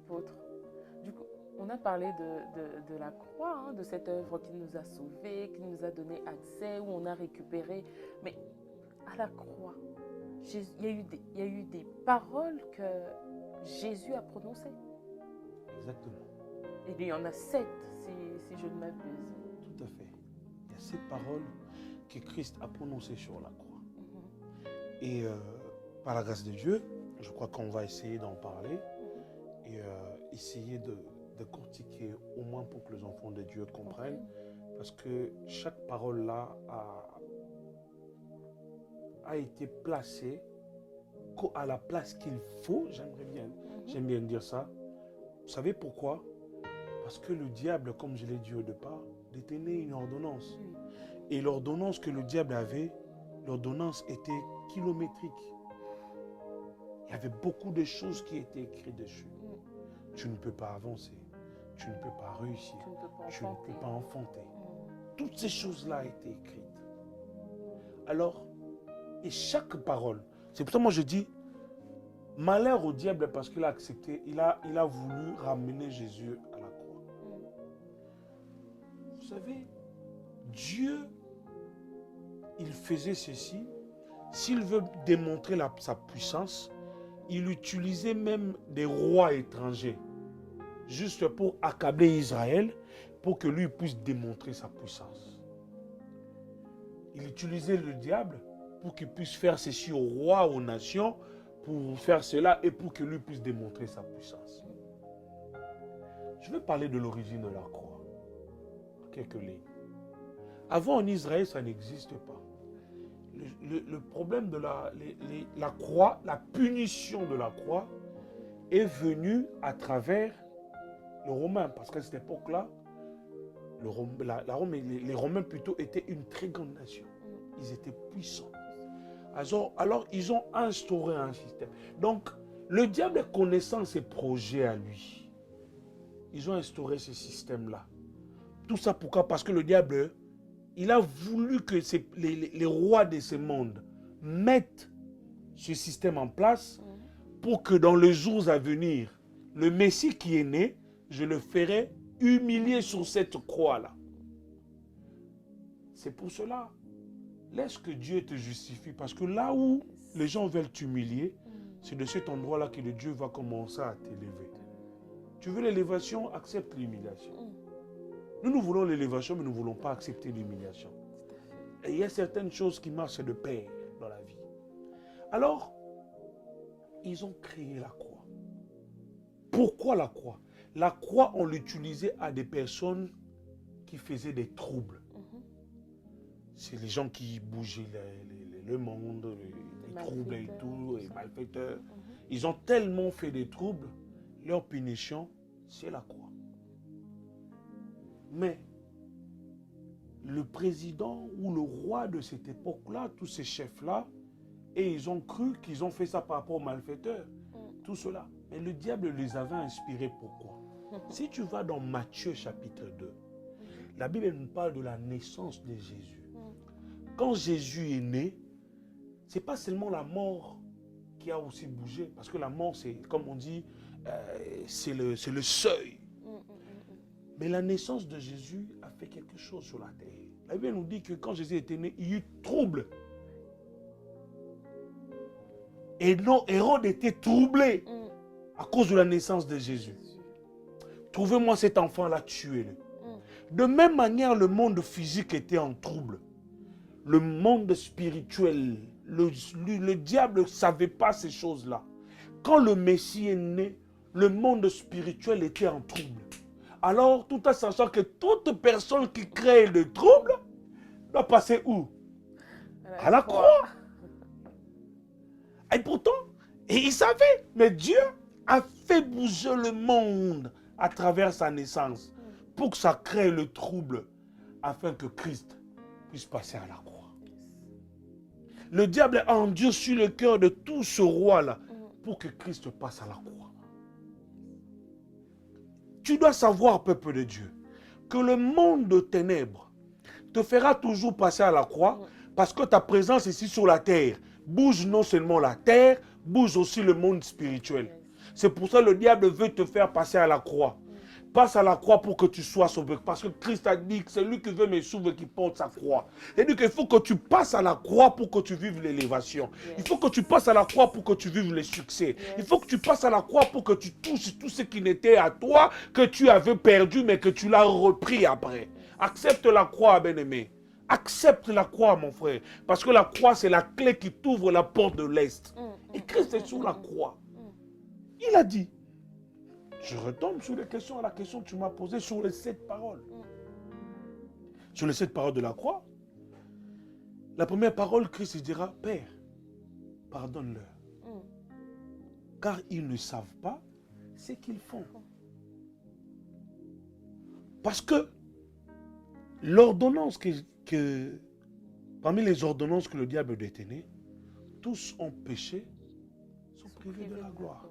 apôtre. Du coup, on a parlé de la croix, hein, de cette œuvre qui nous a sauvés, qui nous a donné accès, où on a récupéré. Mais à la croix, il y a eu des paroles que Jésus a prononcées. Exactement. Et il y en a 7, si je ne m'abuse. Tout à fait. Il y a 7 paroles que Christ a prononcées sur la croix. Et par la grâce de Dieu, je crois qu'on va essayer d'en parler et essayer de cortiquer au moins pour que les enfants de Dieu comprennent. Parce que chaque parole là a été placée à la place qu'il faut. J'aime bien dire ça. Vous savez pourquoi? Parce que le diable, comme je l'ai dit au départ, détenait une ordonnance. Et l'ordonnance que le diable avait, l'ordonnance était kilométrique. Il y avait beaucoup de choses qui étaient écrites dessus. Tu ne peux pas avancer. Tu ne peux pas réussir. Tu ne peux pas enfanter. Toutes ces choses-là étaient écrites. Alors, et chaque parole, c'est pour ça que moi je dis, malheur au diable parce qu'il a accepté, il a voulu ramener Jésus à la croix. Vous savez, Dieu, il faisait ceci. S'il veut démontrer sa puissance, il utilisait même des rois étrangers, juste pour accabler Israël, pour que lui puisse démontrer sa puissance. Il utilisait le diable pour qu'il puisse faire ceci aux rois, aux nations, pour faire cela et pour que lui puisse démontrer sa puissance. Je vais parler de l'origine de la croix. Quelques lignes. Avant en Israël, ça n'existe pas. Le problème de la croix, la punition de la croix est venue à travers les Romains. Parce qu'à cette époque-là, les Romains plutôt étaient une très grande nation. Ils étaient puissants. Alors, ils ont instauré un système. Donc, le diable connaissant ses projets à lui, ils ont instauré ce système-là. Tout ça pourquoi? Parce que le diable, il a voulu que les rois de ce monde mettent ce système en place pour que dans les jours à venir, le Messie qui est né, je le ferai humilier sur cette croix-là. C'est pour cela. Laisse que Dieu te justifie. Parce que là où les gens veulent t'humilier, c'est de cet endroit-là que le Dieu va commencer à t'élever. Tu veux l'élévation, accepte l'humiliation. Nous voulons l'élévation, mais nous ne voulons pas accepter l'humiliation. Et il y a certaines choses qui marchent de pair dans la vie. Alors, ils ont créé la croix. Pourquoi la croix? La croix, on l'utilisait à des personnes qui faisaient des troubles. C'est les gens qui bougeaient le monde, les troubles et tout, les malfaiteurs. Ils ont tellement fait des troubles, leur punition, c'est la croix. Mais le président ou le roi de cette époque-là, tous ces chefs-là, et ils ont cru qu'ils ont fait ça par rapport aux malfaiteurs. Tout cela. Mais le diable les avait inspirés. Pourquoi? Si tu vas dans Matthieu chapitre 2, la Bible nous parle de la naissance de Jésus. Quand Jésus est né, ce n'est pas seulement la mort qui a aussi bougé, parce que la mort, c'est, comme on dit, c'est le seuil. Mais la naissance de Jésus a fait quelque chose sur la terre. La Bible nous dit que quand Jésus était né, il y eut trouble. Et non, Hérode était troublé à cause de la naissance de Jésus. Trouvez-moi cet enfant-là, tuez-le. De même manière, le monde physique était en trouble. Le monde spirituel, le diable ne savait pas ces choses-là. Quand le Messie est né, le monde spirituel était en trouble. Alors, tout en sachant que toute personne qui crée le trouble doit passer où? À la croix. Et pourtant, il savait, mais Dieu a fait bouger le monde à travers sa naissance pour que ça crée le trouble afin que Christ puisse passer à la croix. Le diable a endurci le cœur de tout ce roi-là pour que Christ passe à la croix. Tu dois savoir, peuple de Dieu, que le monde de ténèbres te fera toujours passer à la croix parce que ta présence ici sur la terre bouge non seulement la terre, bouge aussi le monde spirituel. C'est pour ça que le diable veut te faire passer à la croix. Passe à la croix pour que tu sois sauvé. Parce que Christ a dit que c'est lui qui veut me sauver qui porte sa croix. C'est-à-dire qu'il faut que tu passes à la croix pour que tu vives l'élévation. Yes. Il faut que tu passes à la croix pour que tu vives le succès. Yes. Il faut que tu passes à la croix pour que tu touches tout ce qui n'était à toi, que tu avais perdu, mais que tu l'as repris après. Accepte la croix, bien-aimé. Accepte la croix, mon frère. Parce que la croix, c'est la clé qui t'ouvre la porte de l'Est. Et Christ est sur la croix. Il a dit. Je retombe sur les questions, à la question que tu m'as posée sur les 7 paroles. Sur les 7 paroles de la croix. La première parole, Christ dira, Père, pardonne-leur. Car ils ne savent pas ce qu'ils font. Parce que l'ordonnance parmi les ordonnances que le diable détenait, tous ont péché, sont privés de la gloire.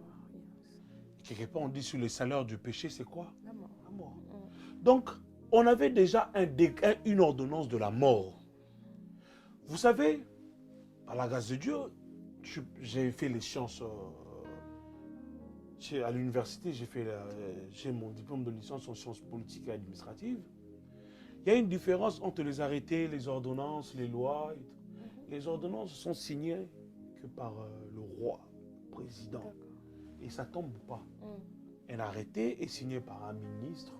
Quelque part, on dit sur le salaire du péché, c'est quoi? La mort. La mort. Donc, on avait déjà une ordonnance de la mort. Vous savez, par la grâce de Dieu, j'ai fait les sciences à l'université, j'ai mon diplôme de licence en sciences politiques et administratives. Il y a une différence entre les arrêtés, les ordonnances, les lois. Les ordonnances sont signées que par le roi, le président. Et ça ne tombe pas. Un arrêté est signé par un ministre,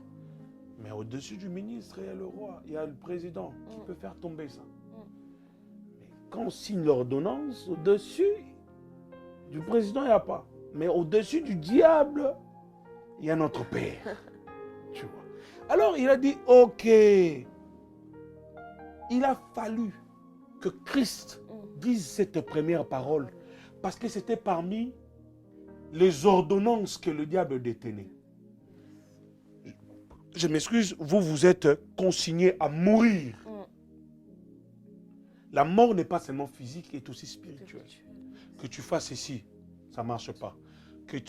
mais au-dessus du ministre, il y a le roi, il y a le président qui peut faire tomber ça. Mais quand on signe l'ordonnance, au-dessus du président, il n'y a pas. Mais au-dessus du diable, il y a notre Père. Tu vois. Alors il a dit, ok, il a fallu que Christ dise cette première parole, parce que c'était parmi les ordonnances que le diable détenait. Je m'excuse, vous êtes consigné à mourir. La mort n'est pas seulement physique, elle est aussi spirituelle. Que tu fasses ici, ça ne marche pas.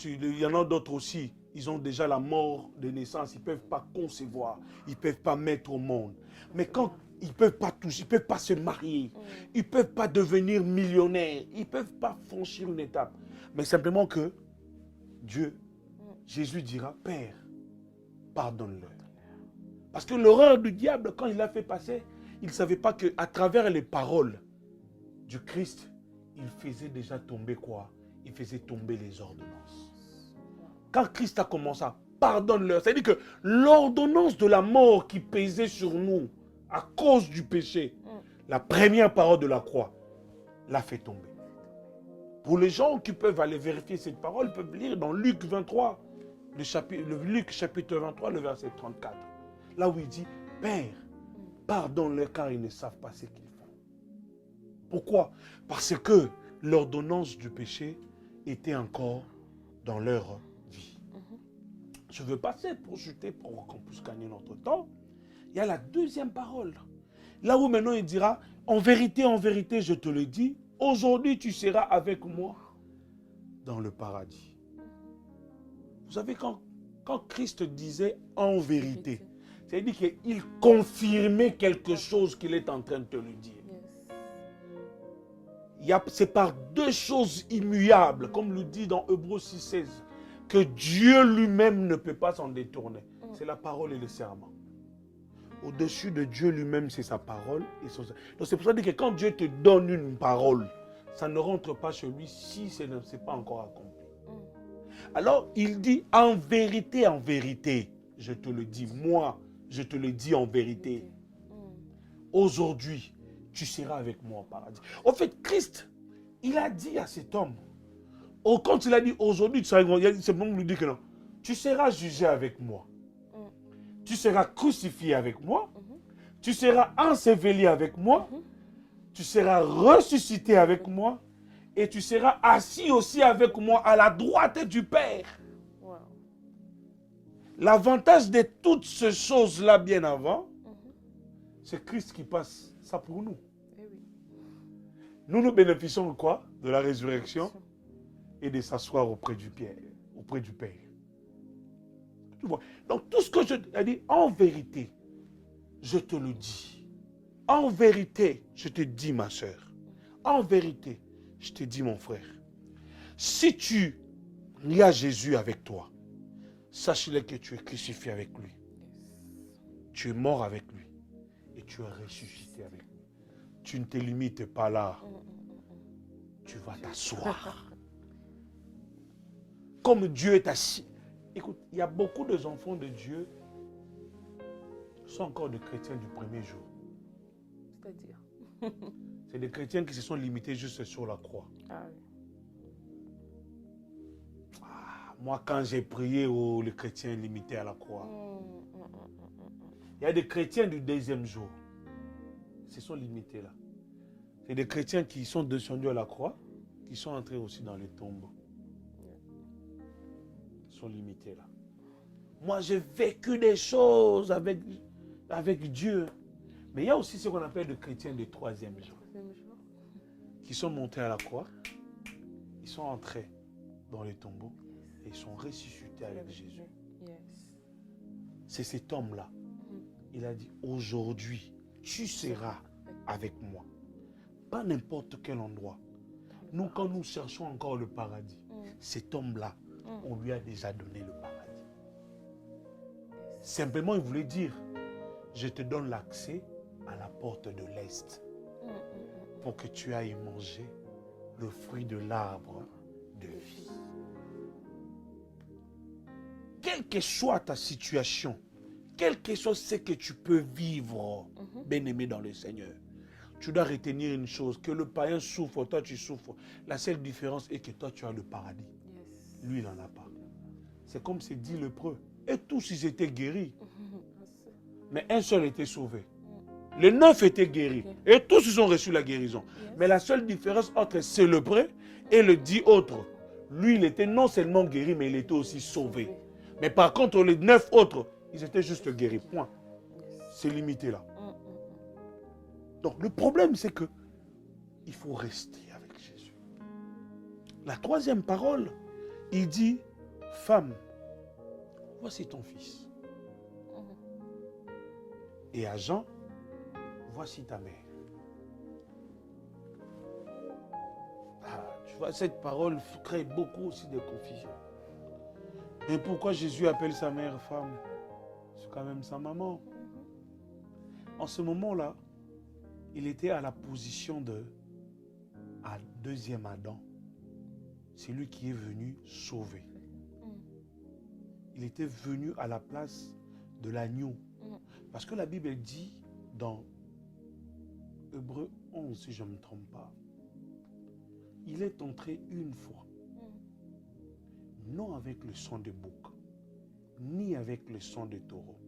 Il y en a d'autres aussi, ils ont déjà la mort de naissance, ils ne peuvent pas concevoir, ils ne peuvent pas mettre au monde. Mais quand ils ne peuvent pas toucher, ils ne peuvent pas se marier, ils ne peuvent pas devenir millionnaires, ils ne peuvent pas franchir une étape. Mais simplement que Dieu, Jésus dira, Père, pardonne-leur. Parce que l'horreur du diable, quand il l'a fait passer, il ne savait pas qu'à travers les paroles du Christ, il faisait déjà tomber quoi? Il faisait tomber les ordonnances. Quand Christ a commencé à pardonne-leur, c'est-à-dire que l'ordonnance de la mort qui pesait sur nous à cause du péché, la première parole de la croix l'a fait tomber. Pour les gens qui peuvent aller vérifier cette parole, peuvent lire dans Luc 23, Luc chapitre 23, le verset 34. Là où il dit, Père, pardonne-leur car ils ne savent pas ce qu'ils font. Pourquoi? Parce que l'ordonnance du péché était encore dans leur vie. Je veux passer pour jeter pour qu'on puisse gagner notre temps. Il y a la deuxième parole. Là où maintenant il dira, en vérité, je te le dis, aujourd'hui, tu seras avec moi dans le paradis. Vous savez, quand Christ disait en vérité, c'est-à-dire qu'il confirmait quelque chose qu'il est en train de te le dire. C'est par deux choses immuables, comme le dit dans Hébreux 6,16, que Dieu lui-même ne peut pas s'en détourner. C'est la parole et le serment. Au-dessus de Dieu lui-même, c'est sa parole. Donc c'est pour ça que quand Dieu te donne une parole, ça ne rentre pas chez lui si ce n'est pas encore accompli. Alors il dit en vérité, je te le dis, moi, je te le dis en vérité. Aujourd'hui, tu seras avec moi au paradis. En fait, Christ, il a dit à cet homme, quand il a dit aujourd'hui, tu seras avec moi, c'est bon de lui dire que non, tu seras jugé avec moi. Tu seras crucifié avec moi. Tu seras enseveli avec moi. Tu seras ressuscité avec moi. Et tu seras assis aussi avec moi à la droite du Père. Wow. L'avantage de toutes ces choses-là bien avant, c'est Christ qui passe ça pour nous. Nous bénéficions de quoi? De la résurrection et de s'asseoir auprès du Père. Tu vois? Donc tout ce que je t'ai dit, en vérité, je te le dis. En vérité, je te dis ma soeur. En vérité, je te dis mon frère. Si tu il y a Jésus avec toi. Sache-le que tu es crucifié avec lui. Tu es mort avec lui. Et tu es ressuscité avec lui. Tu ne te limites pas là. Tu vas t'asseoir. Comme Dieu est assis. Écoute, il y a beaucoup d'enfants de Dieu qui sont encore des chrétiens du premier jour. C'est-à-dire? C'est des chrétiens qui se sont limités juste sur la croix. Ah oui. Moi, quand j'ai prié, les chrétiens limités à la croix. Il y a des chrétiens du deuxième jour. Ils se sont limités là. C'est des chrétiens qui sont descendus à la croix, qui sont entrés aussi dans les tombeaux. Ils sont limités là. Moi, j'ai vécu des choses avec Dieu. Mais il y a aussi ce qu'on appelle des chrétiens du troisième jour. Qui sont montés à la croix. Ils sont entrés dans les tombeaux. Et ils sont ressuscités avec Jésus. C'est cet homme-là. Il a dit, aujourd'hui, tu seras avec moi. Pas n'importe quel endroit. Nous, quand nous cherchons encore le paradis, cet homme-là, on lui a déjà donné le paradis. Simplement, il voulait dire, je te donne l'accès à la porte de l'Est pour que tu ailles manger le fruit de l'arbre de vie. Quelle que soit ta situation, quel que soit ce que tu peux vivre, bien-aimé dans le Seigneur, tu dois retenir une chose, que le païen souffre, toi tu souffres. La seule différence est que toi tu as le paradis. Lui, il n'en a pas. C'est comme c'est dit lépreux. Et tous ils étaient guéris. Mais un seul était sauvé. Les 9 étaient guéris. Et tous ils ont reçu la guérison. Mais la seule différence entre ce lépreux et le 10 autres, lui il était non seulement guéri, mais il était aussi sauvé. Mais par contre, les 9 autres, ils étaient juste guéris. Point. C'est limité là. Donc le problème, c'est que il faut rester avec Jésus. La troisième parole, il dit, femme, voici ton fils. Et à Jean, voici ta mère. Tu vois, cette parole crée beaucoup aussi de confusion. Et pourquoi Jésus appelle sa mère femme? C'est quand même sa maman. En ce moment-là, il était à la position de deuxième Adam. C'est lui qui est venu sauver. Il était venu à la place de l'agneau. Parce que la Bible dit dans Hébreux 11, si je ne me trompe pas, il est entré une fois, non avec le sang de bouc, ni avec le sang de taureau,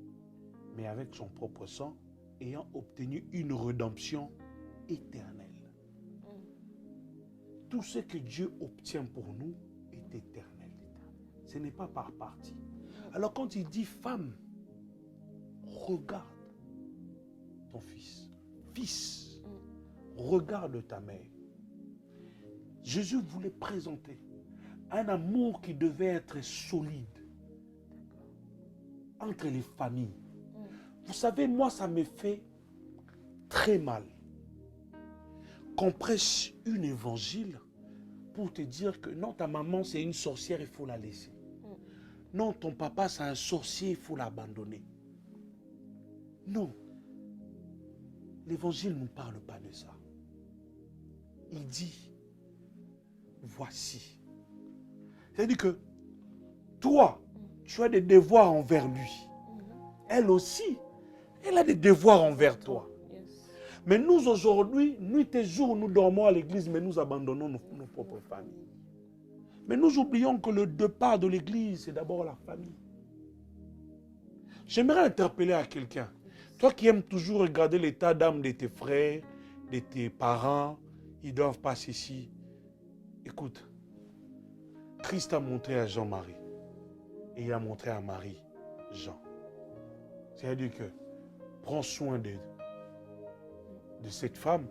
mais avec son propre sang, ayant obtenu une rédemption éternelle. Tout ce que Dieu obtient pour nous est éternel. Ce n'est pas par partie. Alors quand il dit femme, regarde ton fils. Fils, regarde ta mère. Jésus voulait présenter un amour qui devait être solide entre les familles. Vous savez, moi, ça me fait très mal qu'on prêche un évangile pour te dire que non, ta maman, c'est une sorcière, il faut la laisser. Non, ton papa, c'est un sorcier, il faut l'abandonner. Non. L'évangile ne nous parle pas de ça. Il dit, voici. C'est-à-dire que toi, tu as des devoirs envers lui. Elle aussi, elle a des devoirs envers toi. Mais nous aujourd'hui, nuit et jour, nous dormons à l'église, mais nous abandonnons nos propres familles. Mais nous oublions que le départ de l'église, c'est d'abord la famille. J'aimerais interpeller à quelqu'un. Toi qui aimes toujours regarder l'état d'âme de tes frères, de tes parents, ils doivent passer ici. Écoute, Christ a montré à Jean-Marie et il a montré à Marie, Jean. C'est-à-dire que prends soin de cette femme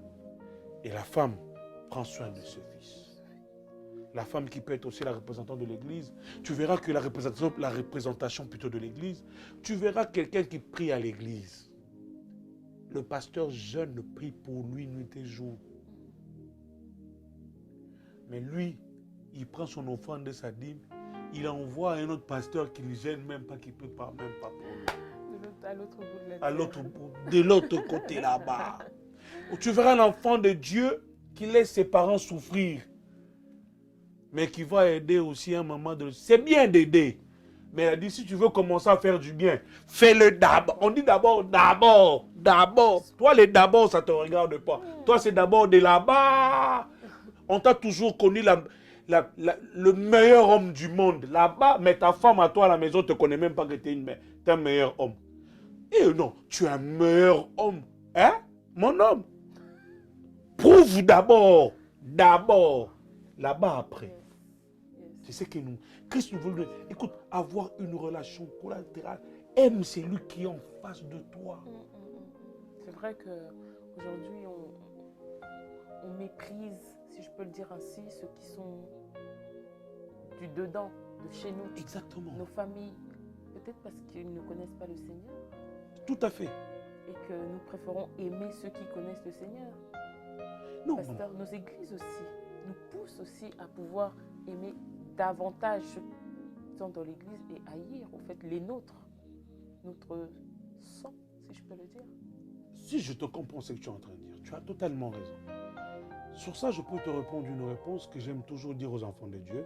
et la femme prend soin de ce fils. La femme qui peut être aussi la représentante de l'église, tu verras que la représentation plutôt de l'église, tu verras quelqu'un qui prie à l'église. Le pasteur jeune prie pour lui nuit et jour. Mais lui, il prend son offrande de sa dîme il envoie un autre pasteur qui ne gêne même pas, qui ne peut pas, même pas pour lui. À l'autre bout de la À terre. l'autre bout, de l'autre côté là-bas. Où tu verras un enfant de Dieu qui laisse ses parents souffrir, mais qui va aider aussi à un moment de... C'est bien d'aider. Mais elle a dit, si tu veux commencer à faire du bien, fais-le d'abord. On dit d'abord. Toi, les d'abord, ça ne te regarde pas. Toi, c'est d'abord de là-bas. On t'a toujours connu le meilleur homme du monde là-bas, mais ta femme à toi à la maison ne te connaît même pas que tu es un meilleur homme. Et non, tu es un meilleur homme. Hein, mon homme? Prouve d'abord. Là-bas après. C'est ce que nous... Christ nous veut... Écoute, avoir une relation collatérale. Aime celui qui est en face de toi. C'est vrai qu'aujourd'hui, on méprise, si je peux le dire ainsi, ceux qui sont du dedans, de chez nous. Exactement. Nos familles. Peut-être parce qu'ils ne connaissent pas le Seigneur. Tout à fait. Et que nous préférons aimer ceux qui connaissent le Seigneur. Non. Pasteur, nos églises aussi nous poussent aussi à pouvoir aimer davantage ceux qui sont dans l'église et haïr, au fait, les nôtres. Notre sang, si je peux le dire. Si je te comprends ce que tu es en train de dire, tu as totalement raison. Sur ça, je peux te répondre une réponse que j'aime toujours dire aux enfants de Dieu.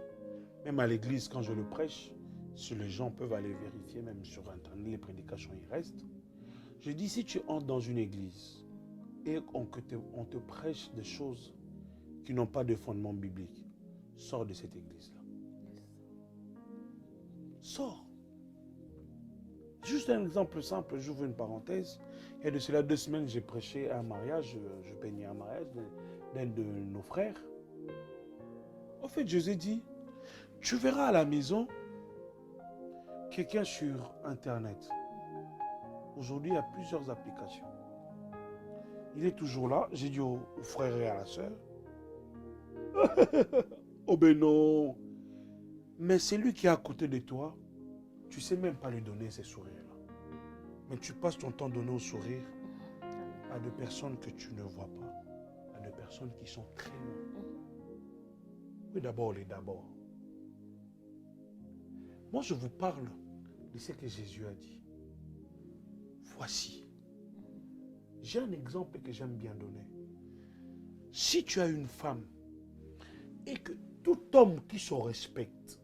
Même à l'église, quand je le prêche, si les gens peuvent aller vérifier, même sur Internet, les prédications, ils restent. Je dis, si tu entres dans une église et on te prêche des choses qui n'ont pas de fondement biblique, sors de cette église-là. Sors. Juste un exemple simple, j'ouvre une parenthèse. Il y a de cela 2 semaines, j'ai prêché à un mariage, je bénis un mariage d'un de nos frères. En fait, Jésus dit, tu verras à la maison quelqu'un sur Internet. Aujourd'hui, il y a plusieurs applications. Il est toujours là. J'ai dit au frère et à la sœur. Oh ben non. Mais c'est lui qui est à côté de toi. Tu ne sais même pas lui donner ces sourires-là. Mais tu passes ton temps donné au sourire à des personnes que tu ne vois pas. À des personnes qui sont très loin. Oui, d'abord. Moi, je vous parle de ce que Jésus a dit. Voici. J'ai un exemple que j'aime bien donner. Si tu as une femme et que tout homme qui se respecte,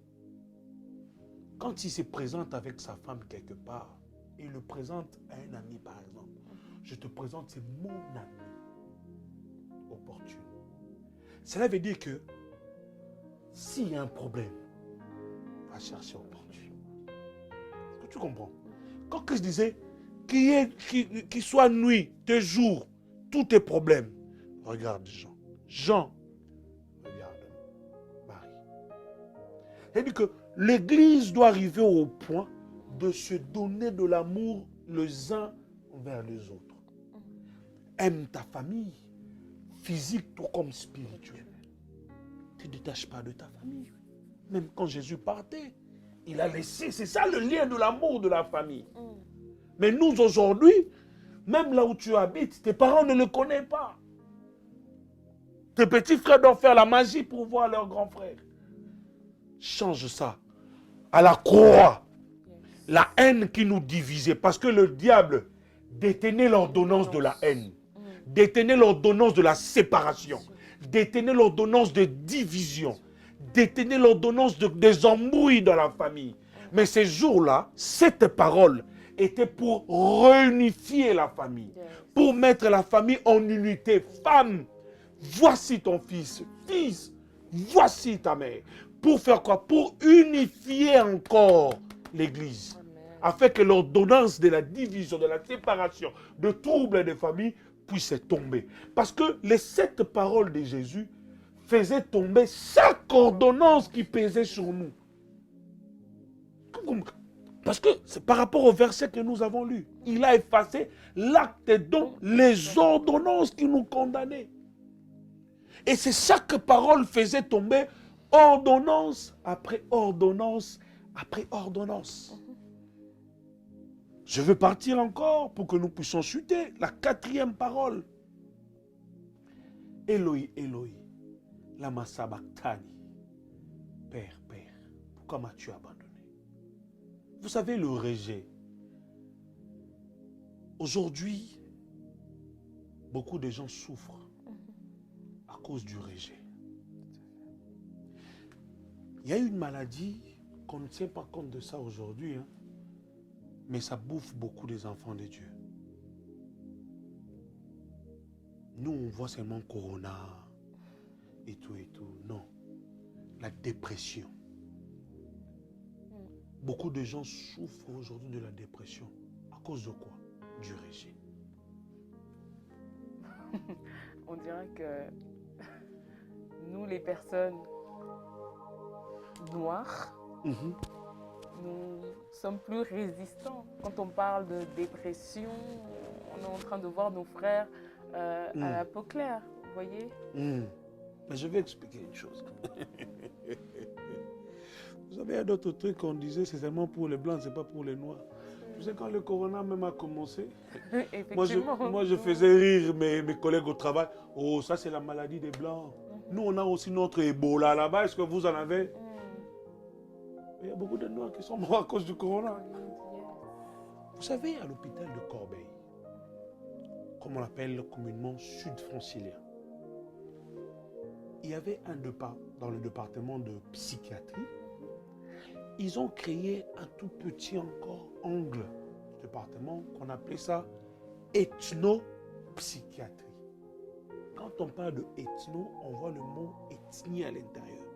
quand il se présente avec sa femme quelque part, il le présente à un ami par exemple. Je te présente, c'est mon ami opportun. Cela veut dire que s'il y a un problème, va chercher opportun. Est-ce que tu comprends? Quand Christ disait qu'il soit nuit, de jour, tous tes problèmes, regarde Jean. Jean, regarde Marie. C'est-à-dire que l'Église doit arriver au point de se donner de l'amour les uns envers les autres. Aime ta famille, physique tout comme spirituelle. Ne te détache pas de ta famille. Même quand Jésus partait, il a laissé, c'est ça le lien de l'amour de la famille. Mais nous aujourd'hui, même là où tu habites, tes parents ne le connaissent pas. Tes petits frères doivent faire la magie pour voir leurs grands frères. Change ça. À la croix, la haine qui nous divisait, parce que le diable détenait l'ordonnance de la haine, détenait l'ordonnance de la séparation, détenait l'ordonnance de division, détenait l'ordonnance des embrouilles dans la famille. Mais ces jours-là, cette parole était pour réunifier la famille, pour mettre la famille en unité. Femme, voici ton fils. Fils, voici ta mère. Pour faire quoi? Pour unifier encore l'Église. Afin que l'ordonnance de la division, de la séparation, de troubles des familles puisse tomber. Parce que les 7 paroles de Jésus faisaient tomber chaque ordonnance qui pesait sur nous. Parce que c'est par rapport au verset que nous avons lu. Il a effacé l'acte dont les ordonnances qui nous condamnaient. Et c'est chaque parole faisait tomber ordonnance après ordonnance après ordonnance. Je veux partir encore pour que nous puissions chuter. La 4e parole. Eloi, Eloi, lama sabachthani. Père, Père, pourquoi m'as-tu abandonné? Vous savez, le rejet. Aujourd'hui, beaucoup de gens souffrent à cause du rejet. Il y a une maladie qu'on ne tient pas compte de ça aujourd'hui, hein, mais ça bouffe beaucoup des enfants de Dieu. Nous, on voit seulement Corona et tout et tout. Non. La dépression. Beaucoup de gens souffrent aujourd'hui de la dépression. À cause de quoi? Du rejet. On dirait que nous, les personnes noires, nous sommes plus résistants. Quand on parle de dépression, on est en train de voir nos frères à la peau claire, vous voyez? Mais je vais expliquer une chose. Vous savez, il y a d'autres trucs qu'on disait, c'est seulement pour les blancs, c'est pas pour les noirs. Vous savez, quand le corona même a commencé, moi je faisais rire mes collègues au travail. Oh, ça c'est la maladie des blancs. Nous, on a aussi notre Ebola là-bas. Est-ce que vous en avez? Il y a beaucoup de noirs qui sont morts à cause du corona. Vous savez, à l'hôpital de Corbeil, comme on l'appelle communément sud-francilien, il y avait un départ dans le département de psychiatrie. Ils ont créé un tout petit encore angle du département qu'on appelait ça ethnopsychiatrie. Quand on parle de ethno, on voit le mot ethnie à l'intérieur.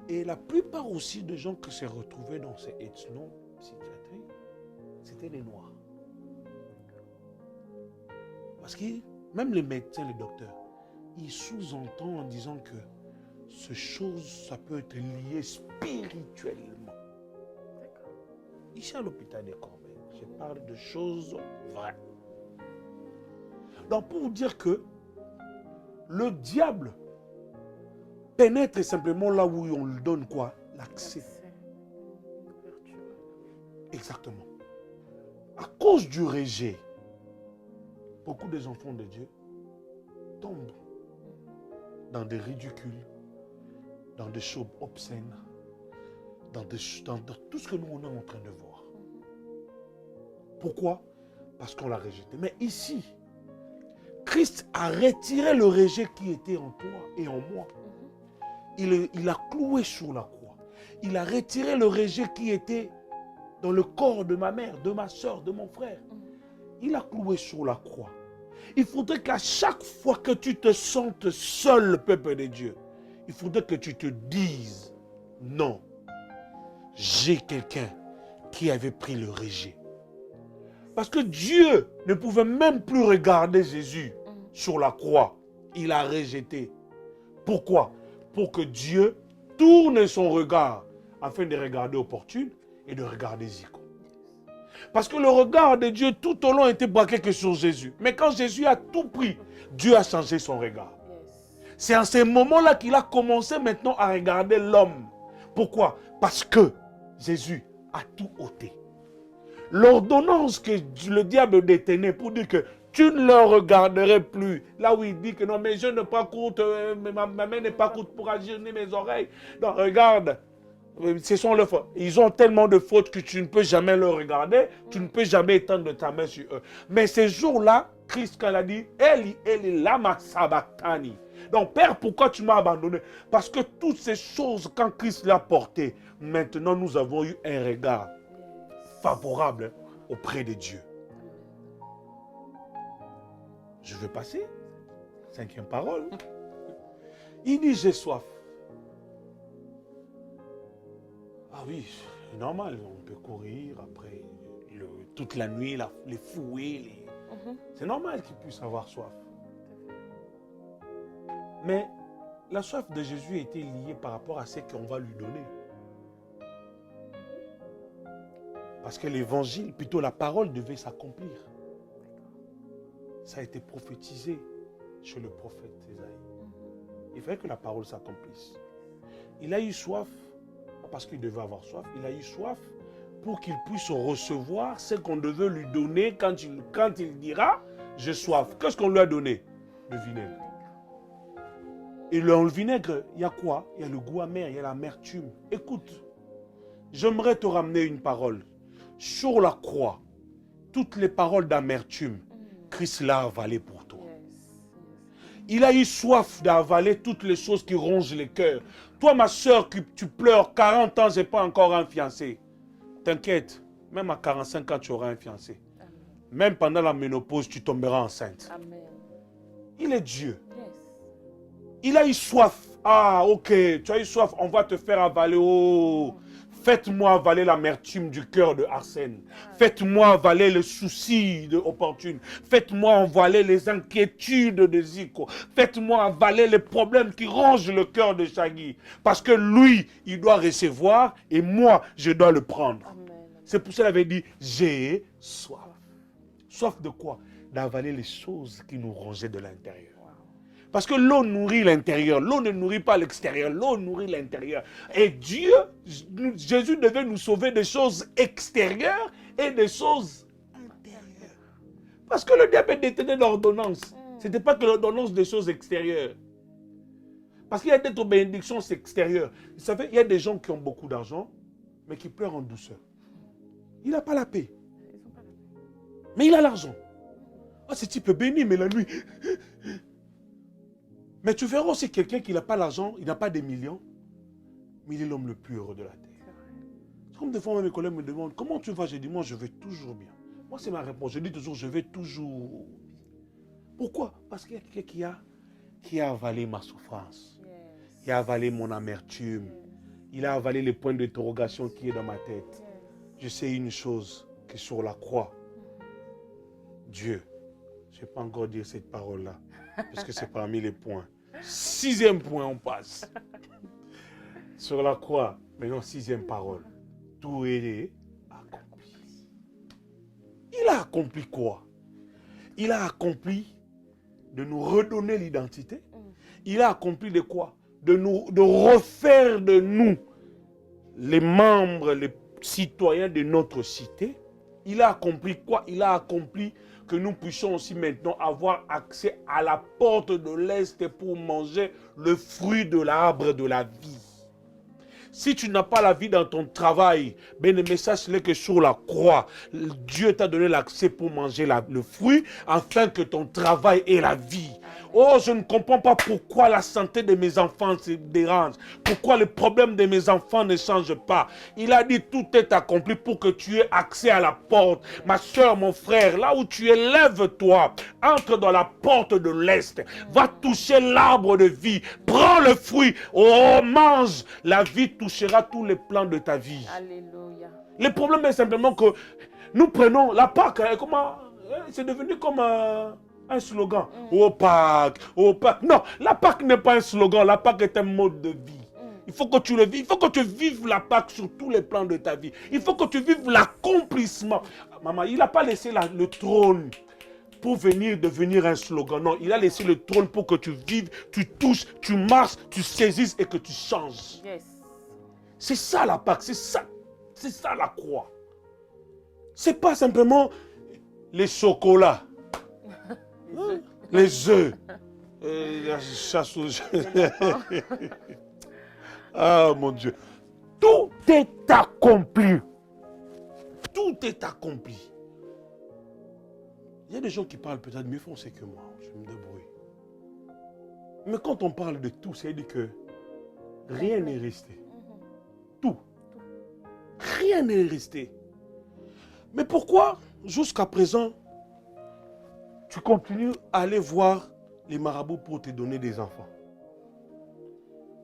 Et la plupart aussi de gens qui se retrouvaient dans ces ethnopsychiatries, c'était les Noirs. Parce que même les médecins, les docteurs, ils sous-entendent en disant que ces choses, ça peut être lié spirituellement. Ici à l'hôpital des Corbeilles, je parle de choses vraies. Donc pour vous dire que le diable pénètre simplement là où on lui donne quoi? L'accès. Exactement. À cause du rejet, beaucoup des enfants de Dieu tombent dans des ridicules, dans des choses obscènes, dans tout ce que nous on est en train de voir. Pourquoi? Parce qu'on l'a rejeté. Mais ici, Christ a retiré le rejet qui était en toi et en moi. Il a cloué sur la croix. Il a retiré le rejet qui était dans le corps de ma mère, de ma soeur, de mon frère. Il a cloué sur la croix. Il faudrait qu'à chaque fois que tu te sentes seul, peuple de Dieu, il faudrait que tu te dises, non, j'ai quelqu'un qui avait pris le rejet. Parce que Dieu ne pouvait même plus regarder Jésus sur la croix. Il a rejeté. Pourquoi? Pour que Dieu tourne son regard afin de regarder opportune et de regarder Zico. Parce que le regard de Dieu tout au long était braqué que sur Jésus. Mais quand Jésus a tout pris, Dieu a changé son regard. C'est en ces moments-là qu'il a commencé maintenant à regarder l'homme. Pourquoi? Parce que Jésus a tout ôté. L'ordonnance que le diable détenait pour dire que tu ne le regarderais plus. Là où il dit que non, mes yeux ne pas courtes, ma main n'est pas courte pour agir ni mes oreilles. Non, regarde. Ce sont leurs fautes. Ils ont tellement de fautes que tu ne peux jamais le regarder, tu ne peux jamais étendre ta main sur eux. Mais ces jours-là, Christ, quand il a dit, Eli, lama sabachthani. Donc, Père, pourquoi tu m'as abandonné? Parce que toutes ces choses, quand Christ l'a porté, maintenant nous avons eu un regard favorable auprès de Dieu. Je vais passer. 5e parole. Il dit, j'ai soif. Ah oui, c'est normal, on peut courir après toute la nuit, les fouets. C'est normal qu'il puisse avoir soif. Mais la soif de Jésus était liée par rapport à ce qu'on va lui donner. Parce que l'évangile, plutôt la parole, devait s'accomplir. Ça a été prophétisé chez le prophète Ésaïe. Il fallait que la parole s'accomplisse. Il a eu soif, pas parce qu'il devait avoir soif, il a eu soif pour qu'il puisse recevoir ce qu'on devait lui donner quand il dira « j'ai soif ». Qu'est-ce qu'on lui a donné? Le vinaigre. Et dans le vinaigre, il y a quoi? Il y a le goût amer, il y a l'amertume. Écoute, J'aimerais te ramener une parole. Sur la croix, toutes les paroles d'amertume, Christ l'a avalé pour toi. Il a eu soif d'avaler toutes les choses qui rongent les cœurs. Toi, ma soeur, tu pleures, 40 ans, je n'ai pas encore un fiancé. T'inquiète, même à 45 ans, tu auras un fiancé. Amen. Même pendant la ménopause, tu tomberas enceinte. Amen. Il est Dieu. Yes. Il a eu soif. Ah, ok, tu as eu soif, on va te faire avaler. Oh, faites-moi avaler l'amertume du cœur de Arsène. Faites-moi avaler les soucis de Opportune. Faites-moi avaler les inquiétudes de Zico. Faites-moi avaler les problèmes qui rongent le cœur de Shaggy. Parce que lui, il doit recevoir et moi, je dois le prendre. C'est pour ça qu'il avait dit, j'ai soif. Soif de quoi? D'avaler les choses qui nous rongeaient de l'intérieur. Parce que l'eau nourrit l'intérieur. L'eau ne nourrit pas l'extérieur. L'eau nourrit l'intérieur. Et Dieu, Jésus devait nous sauver des choses extérieures et des choses intérieures. Parce que le diable détenait l'ordonnance. Ce n'était pas que l'ordonnance des choses extérieures. Parce qu'il y a d'autres bénédictions extérieures. Vous savez, il y a des gens qui ont beaucoup d'argent, mais qui pleurent en douceur. Il n'a pas la paix. Mais il a l'argent. Ah, ce type est béni, mais la nuit... Mais tu verras aussi quelqu'un qui n'a pas l'argent, il n'a pas des millions, mais il est l'homme le plus heureux de la terre. C'est comme des fois, mes collègues me demandent, comment tu vas? Je dis, moi, je vais toujours bien. Moi, c'est ma réponse. Je dis toujours, je vais toujours bien. Pourquoi? Parce qu'il y a quelqu'un qui a avalé ma souffrance. Il a avalé mon amertume. Il a avalé les points d'interrogation qui est dans ma tête. Je sais une chose, que sur la croix, Dieu, je ne vais pas encore dire cette parole-là, parce que c'est parmi les points. 6e point, on passe. Sur la croix, maintenant 6e parole. Tout est accompli. Il a accompli quoi? Il a accompli de nous redonner l'identité. Il a accompli de quoi? De refaire de nous les membres, les citoyens de notre cité. Il a accompli quoi? Il a accompli que nous puissions aussi maintenant avoir accès à la porte de l'Est pour manger le fruit de l'arbre de la vie. Si tu n'as pas la vie dans ton travail, ben le message c'est que sur la croix, Dieu t'a donné l'accès pour manger le fruit, afin que ton travail ait la vie. Oh, je ne comprends pas pourquoi la santé de mes enfants se dérange. Pourquoi les problèmes de mes enfants ne changent pas. Il a dit tout est accompli pour que tu aies accès à la porte. Ma soeur, mon frère, là où tu es, lève-toi. Entre dans la porte de l'Est. Va toucher l'arbre de vie. Prends le fruit. Oh, mange. La vie touchera tous les plans de ta vie. Alléluia. Le problème est simplement que nous prenons la Pâque. Comment? C'est devenu comme un slogan. Oh Pâques, oh Pâques. Non, la Pâque n'est pas un slogan. La Pâque est un mode de vie. Il faut que tu le vives. Il faut que tu vives la Pâque sur tous les plans de ta vie. Il faut que tu vives l'accomplissement. Maman, il n'a pas laissé le trône pour devenir un slogan. Non, il a laissé le trône pour que tu vives, tu touches, tu marches, tu saisisses et que tu changes. Yes. C'est ça la Pâque, c'est ça la croix. C'est pas simplement les chocolats, les œufs, la chasse aux œufs. Ah mon Dieu, tout est accompli. Tout est accompli. Il y a des gens qui parlent peut-être mieux français que moi, je me débrouille. Mais quand on parle de tout, c'est-à-dire que rien n'est resté. Tout. Rien n'est resté. Mais pourquoi, jusqu'à présent, tu continues à aller voir les marabouts pour te donner des enfants?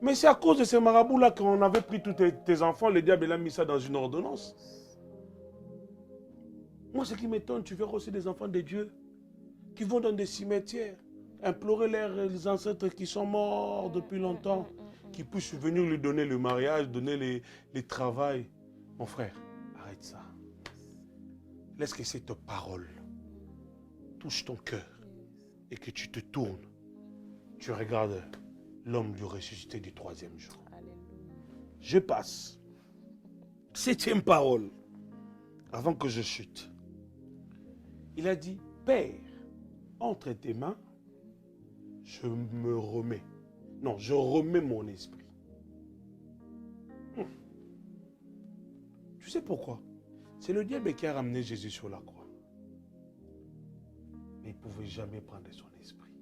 Mais c'est à cause de ces marabouts-là qu'on avait pris tous tes enfants, le diable a mis ça dans une ordonnance. Moi, ce qui m'étonne, tu verras aussi des enfants de Dieu qui vont dans des cimetières, implorer les ancêtres qui sont morts depuis longtemps, qui puissent venir lui donner le mariage, donner les travail. Mon frère, arrête ça. Laisse que cette parole touche ton cœur et que tu te tournes. Tu regardes l'homme du ressuscité du 3e jour. Je passe. 7e parole. Avant que je chute. Il a dit, Père, entre tes mains, je me remets. Non, je remets mon esprit. Tu sais pourquoi? C'est le diable qui a ramené Jésus sur la croix. Mais il ne pouvait jamais prendre son esprit.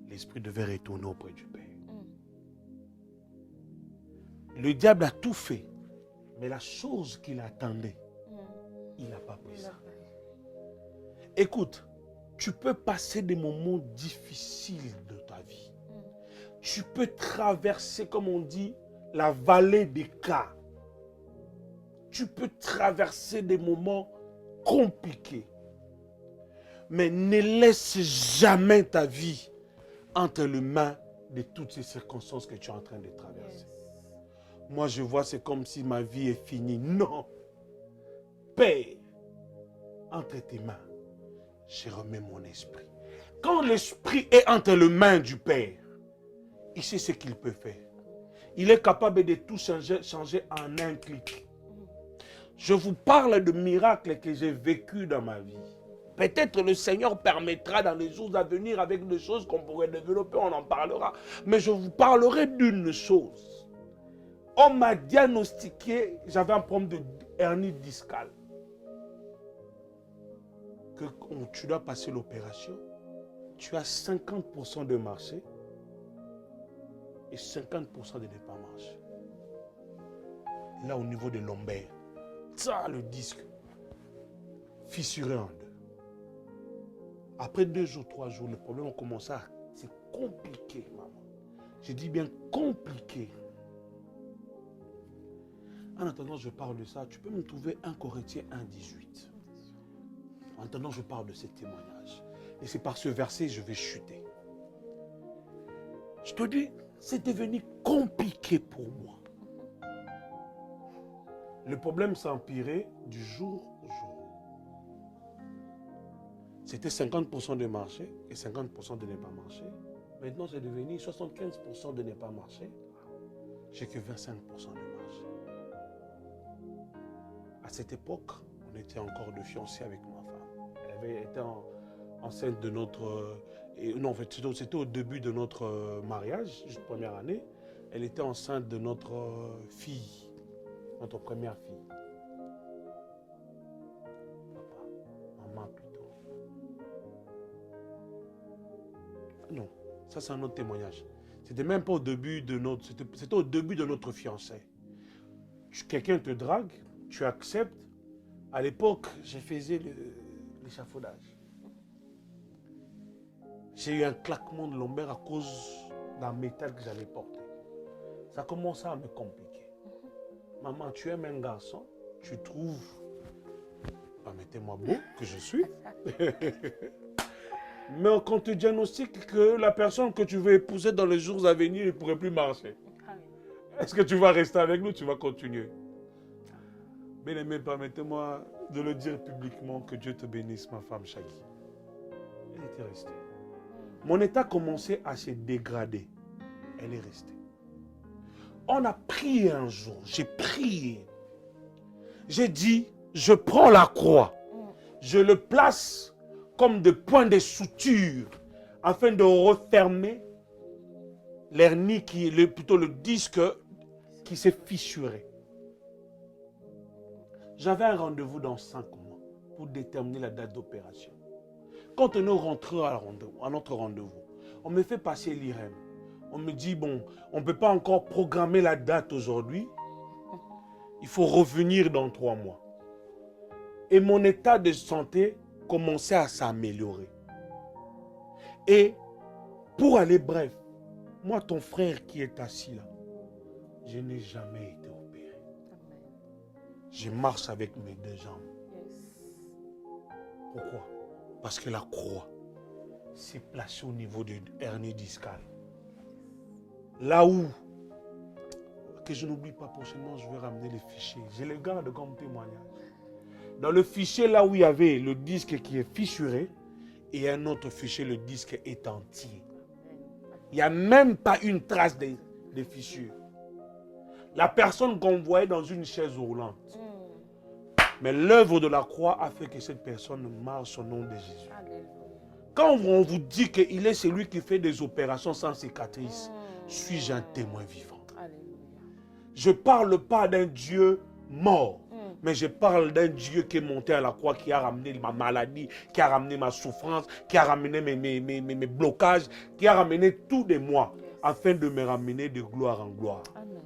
L'esprit devait retourner auprès du Père. Le diable a tout fait. Mais la chose qu'il attendait, il n'a pas pris ça. Écoute, tu peux passer des moments difficiles de ta vie. Tu peux traverser, comme on dit, la vallée des cas. Tu peux traverser des moments compliqués. Mais ne laisse jamais ta vie entre les mains de toutes ces circonstances que tu es en train de traverser. Moi, je vois, c'est comme si ma vie est finie. Non. Père, entre tes mains, je remets mon esprit. Quand l'esprit est entre les mains du Père, il sait ce qu'il peut faire. Il est capable de tout changer en un clic. Je vous parle de miracles que j'ai vécus dans ma vie. Peut-être le Seigneur permettra dans les jours à venir avec des choses qu'on pourrait développer, on en parlera. Mais je vous parlerai d'une chose. On m'a diagnostiqué, j'avais un problème de hernie discale. Que tu dois passer l'opération, tu as 50% de marcher et 50% de ne pas marcher. Là, au niveau de lombaire, ça, le disque fissuré en deux. Après 2 jours, 3 jours, le problème a commencé à... C'est compliqué, maman. Je dis bien compliqué. En attendant, je parle de ça. Tu peux me trouver 1 Corinthiens 1,18. En attendant, je parle de ce témoignage. Et c'est par ce verset que je vais chuter. Je te dis, c'est devenu compliqué pour moi. Le problème s'est empiré du jour au jour. C'était 50% de marcher et 50% de ne pas marcher. Maintenant, c'est devenu 75% de ne pas marcher. J'ai que 25% de marcher. À cette époque, on était encore de fiancés avec ma femme. Elle avait été enceinte de notre... non, en fait, c'était au début de notre mariage, juste première année. Elle était enceinte de notre fille, notre première fille. Papa, maman plutôt. Non, ça c'est un autre témoignage. C'était même pas au début de notre... C'était au début de notre fiançailles. Quelqu'un te drague, tu acceptes. À l'époque, je faisais l'échafaudage. J'ai eu un claquement de lombaire à cause d'un métal que j'avais porté. Ça commençait à me compliquer. Maman, tu aimes un garçon, tu trouves, permettez-moi beau que je suis, mais quand tu diagnostiques que la personne que tu veux épouser dans les jours à venir ne pourrait plus marcher. Est-ce que tu vas rester avec nous, tu vas continuer? Bien-aimé, permettez-moi de le dire publiquement, que Dieu te bénisse, ma femme Shaggy. Elle était restée. Mon état commençait à se dégrader. Elle est restée. On a prié un jour, j'ai prié. J'ai dit, je prends la croix. Je le place comme des points de suture afin de refermer l'hernie, plutôt le disque qui s'est fissuré. J'avais un rendez-vous dans 5 mois pour déterminer la date d'opération. Quand nous rentrons à notre rendez-vous, on me fait passer l'IRM. On me dit, bon, on ne peut pas encore programmer la date aujourd'hui. Il faut revenir dans 3 mois. Et mon état de santé commençait à s'améliorer. Et pour aller bref, moi, ton frère qui est assis là, je n'ai jamais été opéré. Je marche avec mes 2 jambes. Pourquoi? Parce que la croix s'est placée au niveau de hernie discale. Là où, que je n'oublie pas prochainement, je vais ramener les fichiers. Je les garde comme témoignage. Dans le fichier, là où il y avait le disque qui est fissuré, et un autre fichier, le disque est entier. Il n'y a même pas une trace de fissure. La personne qu'on voyait dans une chaise roulante. Mais l'œuvre de la croix a fait que cette personne marche au nom de Jésus. Quand on vous dit qu'il est celui qui fait des opérations sans cicatrice, suis-je un témoin vivant? Je ne parle pas d'un Dieu mort. Mais je parle d'un Dieu qui est monté à la croix, qui a ramené ma maladie, qui a ramené ma souffrance, qui a ramené mes blocages, qui a ramené tout de moi, afin de me ramener de gloire en gloire. Amen.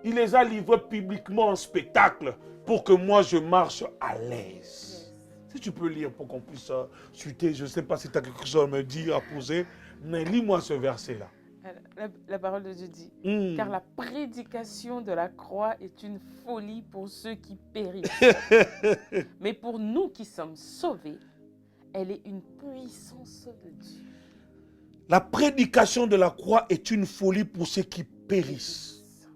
Il les a livrés publiquement en spectacle pour que moi je marche à l'aise. Si tu peux lire pour qu'on puisse chuter, je ne sais pas si tu as quelque chose à me dire, à poser, mais lis-moi ce verset-là. La parole de Dieu dit, car la prédication de la croix est une folie pour ceux qui périssent. Mais pour nous qui sommes sauvés, elle est une puissance de Dieu. La prédication de la croix est une folie pour ceux qui périssent.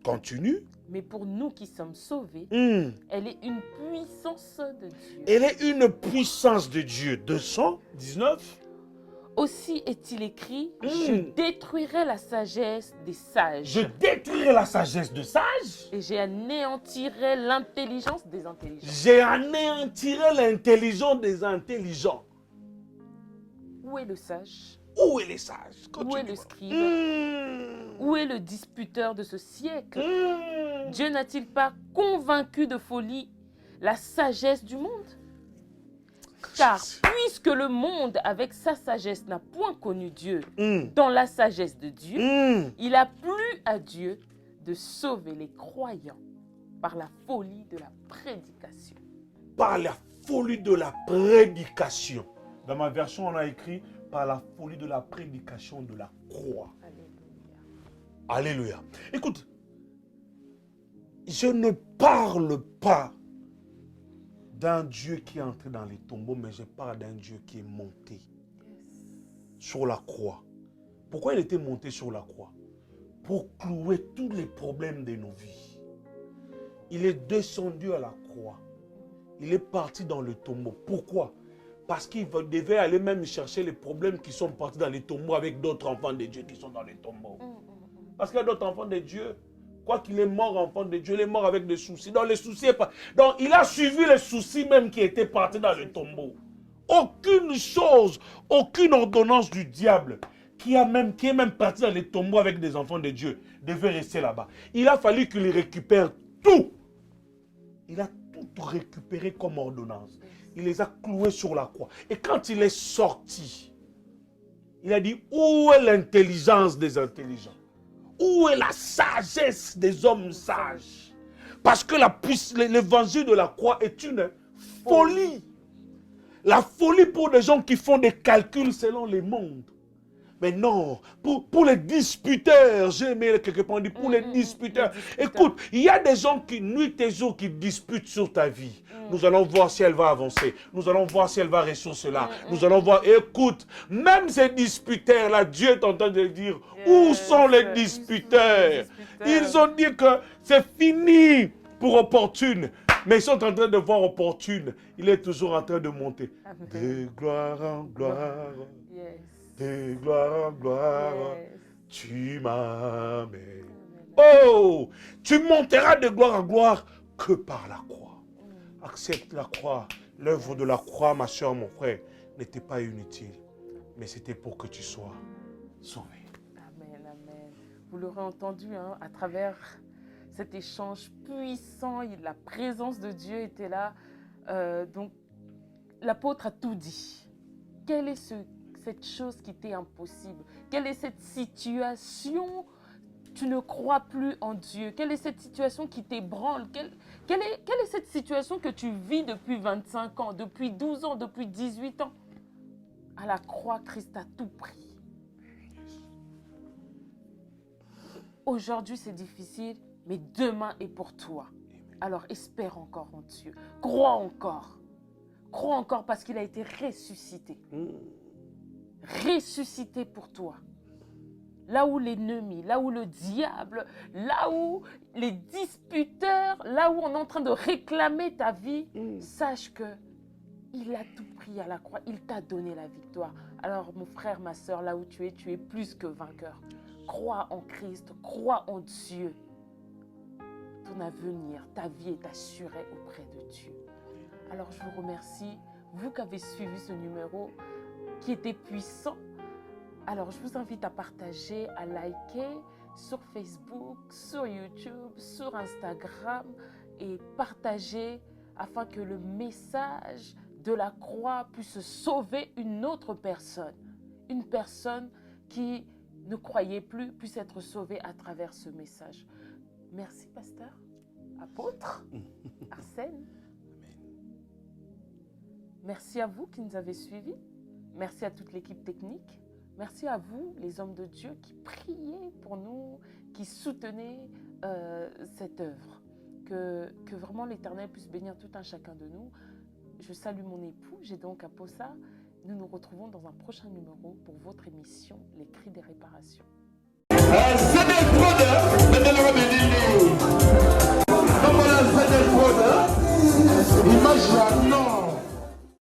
Continue. Mais pour nous qui sommes sauvés, elle est une puissance de Dieu. Elle est une puissance de Dieu. 219. Aussi est-il écrit, je détruirai la sagesse des sages. Je détruirai la sagesse des sages. Et j'anéantirai l'intelligence des intelligents. J'anéantirai l'intelligence des intelligents. Où est le sage? Où est le sage? Où est le scribe? Où est le disputeur de ce siècle? Dieu n'a-t-il pas convaincu de folie la sagesse du monde? Car puisque le monde avec sa sagesse n'a point connu Dieu, dans la sagesse de Dieu, il a plu à Dieu de sauver les croyants par la folie de la prédication. Par la folie de la prédication. Dans ma version, on a écrit par la folie de la prédication de la croix. Alléluia. Alléluia. Écoute, je ne parle pas d'un Dieu qui est entré dans les tombeaux, mais je parle d'un Dieu qui est monté sur la croix. Pourquoi il était monté sur la croix? Pour clouer tous les problèmes de nos vies. Il est descendu à la croix. Il est parti dans le tombeau. Pourquoi? Parce qu'il devait aller même chercher les problèmes qui sont partis dans les tombeaux avec d'autres enfants de Dieu qui sont dans les tombeaux. Parce qu'il y a d'autres enfants de Dieu. Quoi qu'il est mort, enfant de Dieu, il est mort avec des soucis. Donc, les soucis, donc il a suivi les soucis même qui étaient partis dans le tombeau. Aucune chose, aucune ordonnance du diable qui est même parti dans les tombeaux avec des enfants de Dieu devait rester là-bas. Il a fallu qu'il récupère tout. Il a tout récupéré comme ordonnance. Il les a cloués sur la croix. Et quand il est sorti, il a dit, où est l'intelligence des intelligents? Où est la sagesse des hommes sages? Parce que l'évangile de la croix est une folie. La folie pour des gens qui font des calculs selon les mondes. Mais non, pour les disputeurs, j'ai aimé quelque part dire, pour les disputeurs. Écoute, il y a des gens qui, nuit et jour, qui disputent sur ta vie. Nous allons voir si elle va avancer. Nous allons voir si elle va réussir cela. Nous allons voir. Écoute, même ces disputeurs-là, Dieu est en train de dire, où sont les disputeurs? Ils ont dit que c'est fini pour opportune. Mais ils sont en train de voir opportune. Il est toujours en train de monter. Amen. De gloire en gloire. Yes. De gloire en gloire, Yes. tu m'amènes. Oh, tu monteras de gloire en gloire que par la croix. Accepte la croix. L'œuvre de la croix, ma soeur, mon frère, n'était pas inutile. Mais c'était pour que tu sois sauvé. Amen, amen. Vous l'aurez entendu hein, à travers cet échange puissant. La présence de Dieu était là. Donc, l'apôtre a tout dit. Quelle est cette chose qui t'est impossible? Quelle est cette situation? Tu ne crois plus en Dieu. Quelle est cette situation qui t'ébranle? Quelle est cette situation que tu vis depuis 25 ans, depuis 12 ans, depuis 18 ans? À la croix, Christ a tout pris. Aujourd'hui, c'est difficile, mais demain est pour toi. Alors, espère encore en Dieu. Crois encore. Crois encore parce qu'il a été ressuscité. Ressuscité pour toi. Là où l'ennemi, là où le diable, là où les disputeurs, là où on est en train de réclamer ta vie, sache que il a tout pris à la croix. Il t'a donné la victoire. Alors, mon frère, ma soeur, là où tu es plus que vainqueur. Crois en Christ, crois en Dieu. Ton avenir, ta vie est assurée auprès de Dieu. Alors, je vous remercie, vous qui avez suivi ce numéro qui était puissant. Alors, je vous invite à partager, à liker sur Facebook, sur YouTube, sur Instagram et partager afin que le message de la croix puisse sauver une autre personne. Une personne qui ne croyait plus puisse être sauvée à travers ce message. Merci, pasteur, apôtre, Arsène. Merci à vous qui nous avez suivis. Merci à toute l'équipe technique. Merci à vous, les hommes de Dieu, qui priez pour nous, qui soutenez cette œuvre. Que vraiment l'Éternel puisse bénir tout un chacun de nous. Je salue mon époux, j'ai donc Aposa. Nous nous retrouvons dans un prochain numéro pour votre émission, Les Cris des Réparations. Imagine, non.